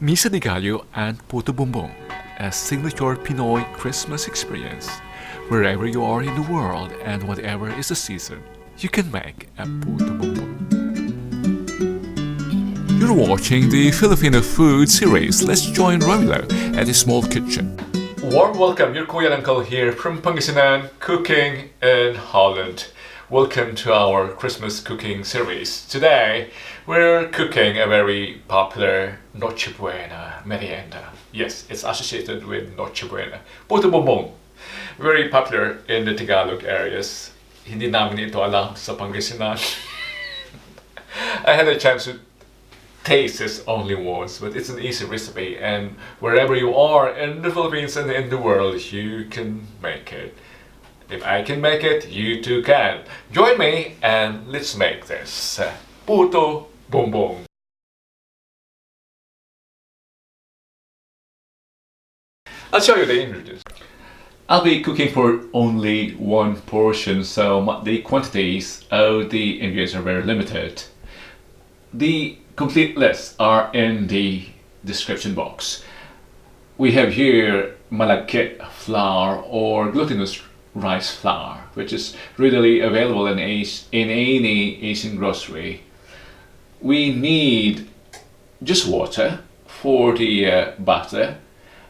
Misa di gallo and Puto Bumbong, a signature Pinoy Christmas experience. Wherever you are in the world and whatever is the season, you can make a Puto Bumbong. You're watching the Filipino food series. Let's join Ramilo at his small kitchen. Warm welcome, your Kuya and Uncle here from Pangasinan, cooking in Holland. Welcome to our Christmas cooking series. Today, we're cooking a very popular Noche Buena merienda. Yes, it's associated with Noche Buena. Puto Bumbong. Very popular in the Tagalog areas. Hindi namin ito alam sa Pangasinan. I had a chance to taste this only once, but it's an easy recipe, and wherever you are in the Philippines and in the world, you can make it. If I can make it, you too can. Join me and let's make this Puto Bumbong. I'll show you the ingredients. I'll be cooking for only one portion, so the quantities of the ingredients are very limited. The complete lists are in the description box. We have here malagkit flour or glutinous rice flour, which is readily available in any Asian grocery. We need just water for the batter,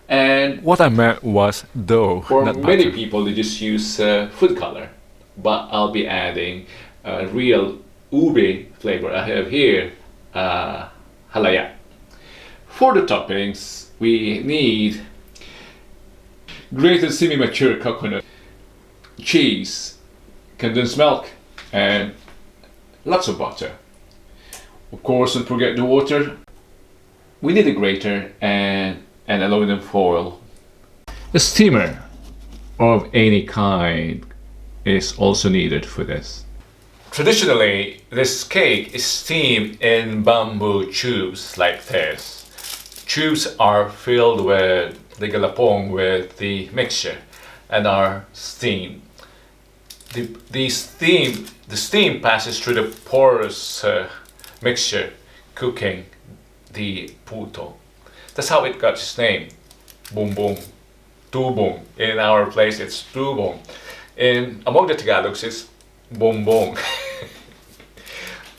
and what I meant was dough. For many butter. People, they just use food color, but I'll be adding real ube flavor. I have here halaya. For the toppings, we need grated semi-mature coconut, cheese, condensed milk, and lots of butter. Of course, don't forget the water. We need a grater and an aluminum foil. A steamer of any kind is also needed for this. Traditionally, this cake is steamed in bamboo tubes like this. Tubes are filled with the galapong with the mixture and are steamed. The steam passes through the porous mixture, cooking the puto. That's how it got its name, bumbong, tubong. In our place, it's tubong. Among the Tagalogs, it's bumbong.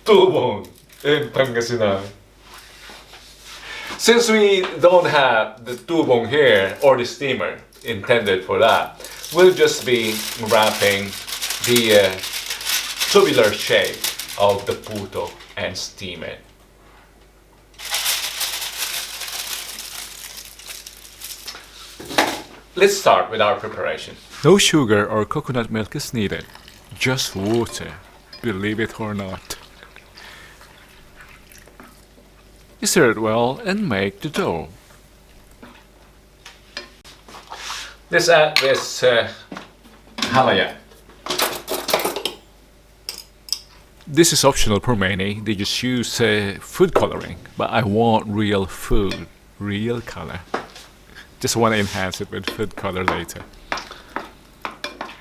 Tubong in Pangasinan. Since we don't have the tubong here or the steamer intended for that, we'll just be wrapping the tubular shape of the puto and steam it. Let's start with our preparation. No sugar or coconut milk is needed, just water, believe it or not. Stir it well and make the dough. Let's add this halaya. This is optional for many, they just use food coloring, but I want real food, real color. Just want to enhance it with food color later.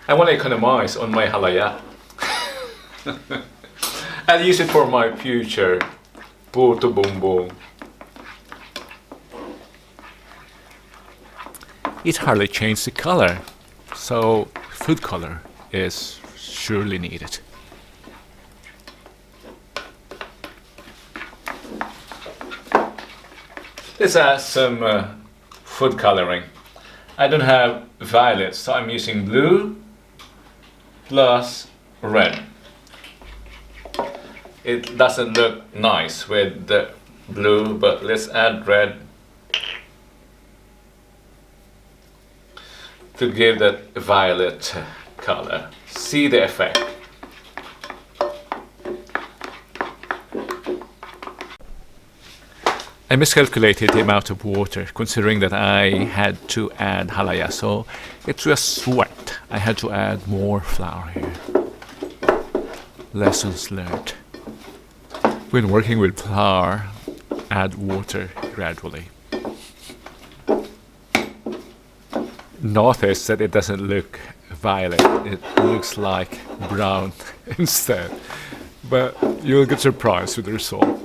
I want to economize on my halaya. I'll use it for my future Puto Bumbong. It hardly changed the color, so food color is surely needed. Let's add some food coloring. I don't have violet, so I'm using blue plus red. It doesn't look nice with the blue, but let's add red to give that violet color. See the effect. I miscalculated the amount of water, considering that I had to add halaya, so it was wet. I had to add more flour here. Lessons learned. When working with flour, add water gradually. Notice that it doesn't look violet, it looks like brown instead. But you'll get surprised with the result.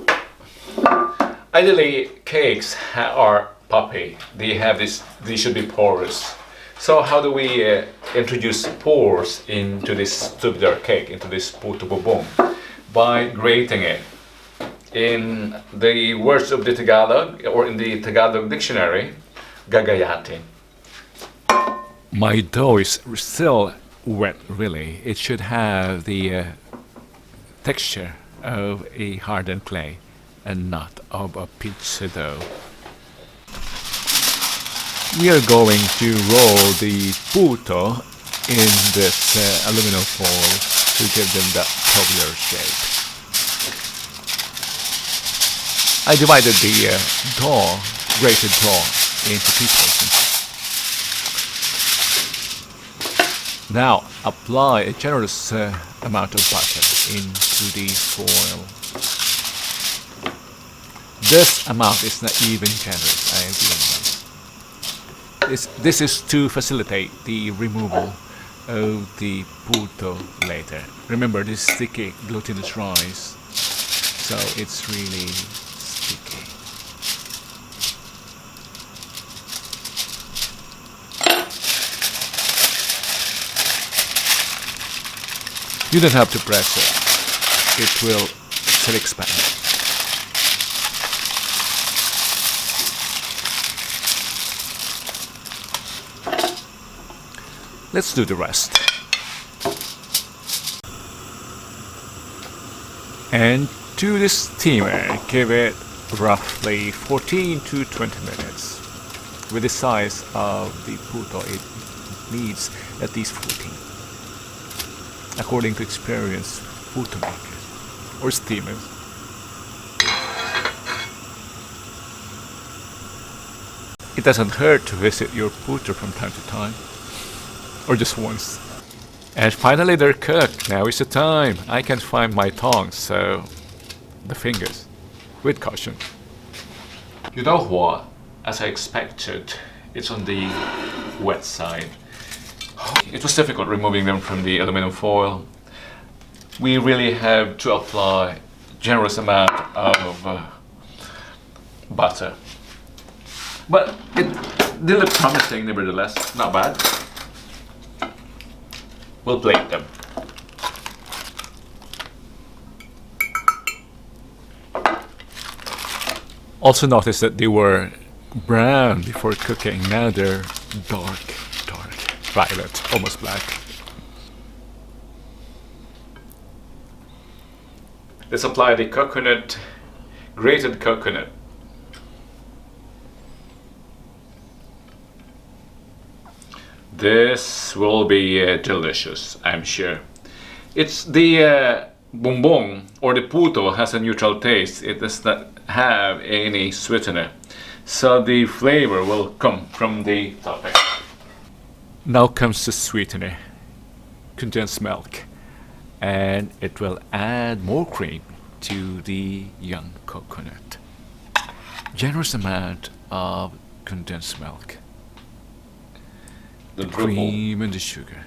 Ideally, cakes are puffy. They should be porous. So how do we introduce pores into this tubular cake, into this puto bumbong? By grating it. In the words of the Tagalog, or in the Tagalog dictionary, gagayatin. My dough is still wet, really. It should have the texture of a hardened clay and not of a pizza dough. We are going to roll the puto in this aluminum foil to give them that tubular shape. I divided the dough, grated dough, into pieces. Now apply a generous amount of butter into the foil. This amount is not even generous, I agree. This is to facilitate the removal of the puto later. Remember, this is sticky glutinous rice, so it's really sticky. You don't have to press it. It will still expand. Let's do the rest. And to the steamer, give it roughly 14 to 20 minutes. With the size of the puto, it needs at least 14. According to experienced puto makers or steamers. It doesn't hurt to visit your puto from time to time. Or just once. And finally they're cooked. Now is the time. I can't find my tongs, so the fingers. With caution. You know what? As I expected, it's on the wet side. It was difficult removing them from the aluminum foil. We really have to apply generous amount of butter. But it did look promising nevertheless. Not bad. We'll plate them. Also notice that they were brown before cooking. Now they're dark violet, almost black. Let's apply the coconut, grated coconut. This will be delicious, I'm sure. It's the bumbong or the puto has a neutral taste. It does not have any sweetener, so the flavor will come from the topping. Now comes the sweetener, condensed milk, and it will add more cream to the young coconut. Generous amount of condensed milk. The cream and the sugar.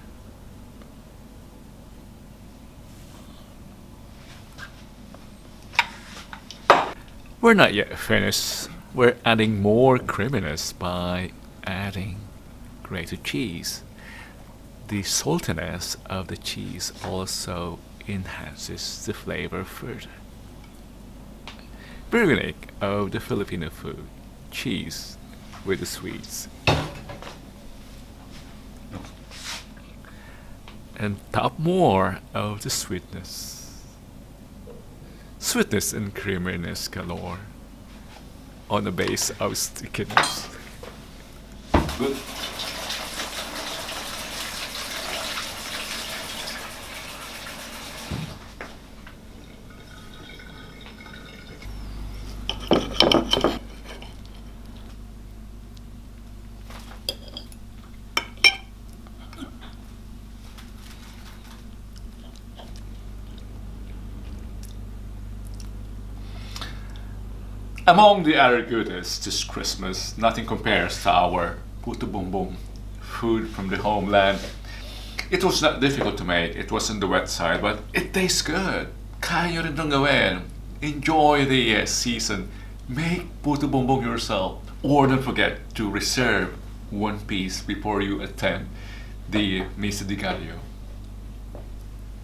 We're not yet finished. We're adding more creaminess by adding grated cheese. The saltiness of the cheese also enhances the flavor further. Very unique of the Filipino food, cheese with the sweets. And top more of the sweetness. Sweetness and creaminess galore on the base of stickiness. Good. Among the other goodies this Christmas, nothing compares to our puto bumbong, food from the homeland. It was not difficult to make, it was on the wet side, but it tastes good. Kaya rin itong gawin. Enjoy the season Make Puto Bumbong yourself, or don't forget to reserve one piece before you attend the Misa di Gallo.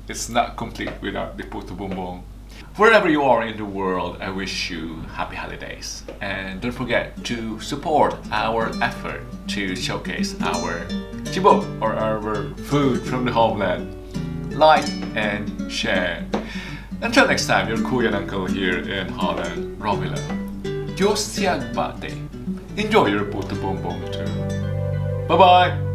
It's not complete without the Puto Bumbong. Wherever you are in the world, I wish you happy holidays. And don't forget to support our effort to showcase our chibo, or our food from the homeland. Like and share. Until next time, your Kuya and Uncle here in Holland, Romila. Diyos siyagbate. Enjoy your Puto Bumbong too. Bye-bye!